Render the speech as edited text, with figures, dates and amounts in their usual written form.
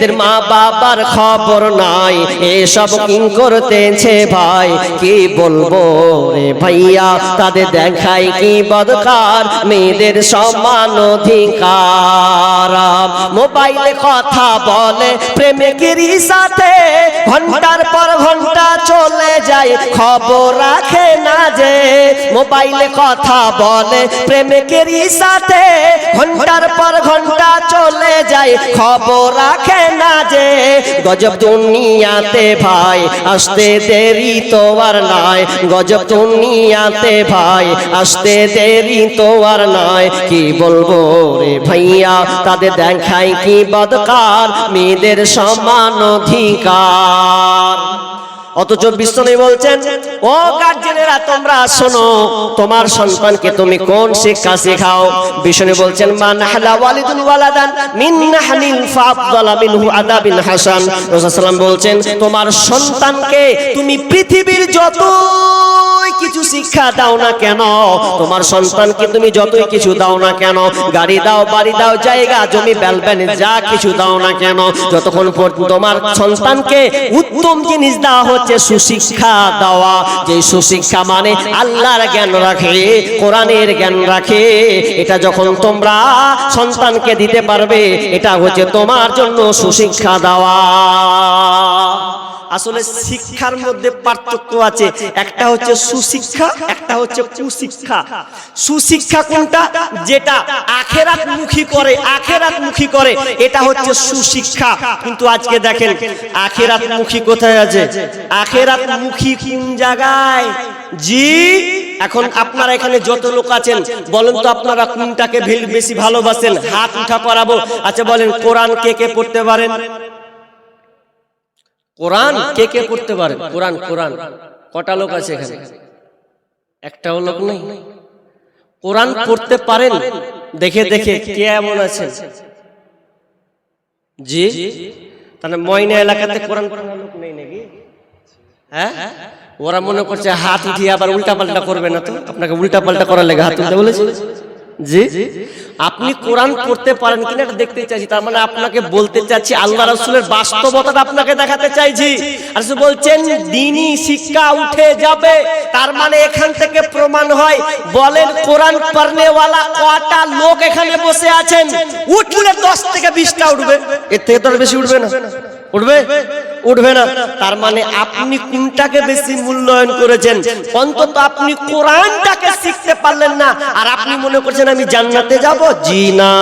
এদের মা বাবার খবর নাই, এসব কি করতেছে ভাই, কি বলবো রে ভাইয়া, তাদের দেখায় কি বদকার, মেয়েদের সমান অধিকার। মোবাইলে কথা বলে প্রেমিকেরই সাথে, ঘন্টার পর ঘন্টা চলে যায়, খবর রাখে না যে। মোবাইলে কথা বলে প্রেমিকেরই সাথে, ঘন্টার পর ঘন্টা চলে যায়, খবর রাখে না যে। গজব দুনিয়াতে ভাই, আসতে দেরি তো আর নাই, গজব দুনিয়াতে ভাই, আসতে দেরি তো আর নাই। কি বলবো রে ভাইয়া, তাদের দেখায় কি বদকার, মেয়েদের সমান অধিকার। অথচ বিশ্বনবী বলছেন, ও গার্জেনেরা তোমরা শোনো, তোমার সন্তানকে তুমি কোন শিক্ষা শেখাও। বিশ্বনবী বলছেন, মান হালা ওয়ালিদুন ওয়ালাদান মিন নাহলিন ফাআফদালা মিনহু আদাবিন হাসান। রাসূলুল্লাহ সাল্লাল্লাহু আলাইহি ওয়াসাল্লাম বলছেন, তোমার সন্তানকে তুমি পৃথিবীর যতই কিছু শিক্ষা দাও না কেন, তোমার সন্তানকে তুমি যতই কিছু দাও না কেন, গাড়ি দাও, বাড়ি দাও, জায়গা জমি বেলবেন, যা কিছু দাও না কেন, যতক্ষণ পর্যন্ত তোমার সন্তানকে উত্তম জিনিস দেওয়া হচ্ছে সুশিক্ষা দেওয়া। যে সুশিক্ষা মানে আল্লাহর জ্ঞান রাখে, কোরআনের জ্ঞান রাখে, এটা যখন তোমরা সন্তানকে দিতে পারবে, এটা হচ্ছে তোমার জন্য সুশিক্ষা দেওয়া। আসলে শিক্ষার মধ্যে পার্থক্য আছে, একটা হচ্ছে সুশিক্ষা, একটা হচ্ছে কুশিক্ষা। সুশিক্ষা কোনটা? যেটা আখিরাতমুখী করে, আখিরাতমুখী করে, এটা হচ্ছে সুশিক্ষা। কিন্তু আজকে দেখেন আখিরাতমুখী কোথায় আছে, আখিরাতমুখী কোন জায়গায়? জি, এখন আপনারা এখানে যত লোক আছেন বলেন তো, আপনারা কোনটাকে বেশি ভালোবাসেন? হাত উঠা করাবো। আচ্ছা বলেন, কোরআন কে কে পড়তে পারেন? কোরআন কে কে পড়তে পারে? কোরআন কোরআন কটা লোক আছে এখানে? একটাও লোক নেই। কোরআন পড়তে পারেন? দেখে দেখে কে এমন আছেন? জি, তাহলে ময়না এলাকাতে কোরআন পড়ানোর লোক নেই নাকি? হ্যাঁ, ওরা মনে করছে হাত উঠিয়ে আবার উল্টা পাল্টা করবে না, তো আপনাকে উল্টা পাল্টা করার লেগে হাত তুলতে বলেছে। জি, আপনি কোরআন পড়তে পারেন কিনা এটা দেখতে চাইছি। তার মানে আপনাকে বলতে চাচ্ছি, আল্লাহ রাসূলের বাস্তবতাটা আপনাকে দেখাতে চাইছি। আর বলছেন দ্বীনি শিক্ষা উঠে যাবে, তার মানে এখান থেকে প্রমাণ হয়, বলেন কোরআন পড়নেওয়ালা কয়টা লোক এখানে বসে আছেন? উঠলে 10 থেকে 20টা উঠবে, এর থেকে তো আর বেশি উঠবে না। উঠবে? উঠবে না। তার মানে আপনি কোনটাকে বেশি মূল্যায়ন করেছেন? অন্তত আপনি কোরআনটাকে শিখতে পারলেন না, আর আপনি মনে করছেন আমি জান্নাতে যাব। জি না।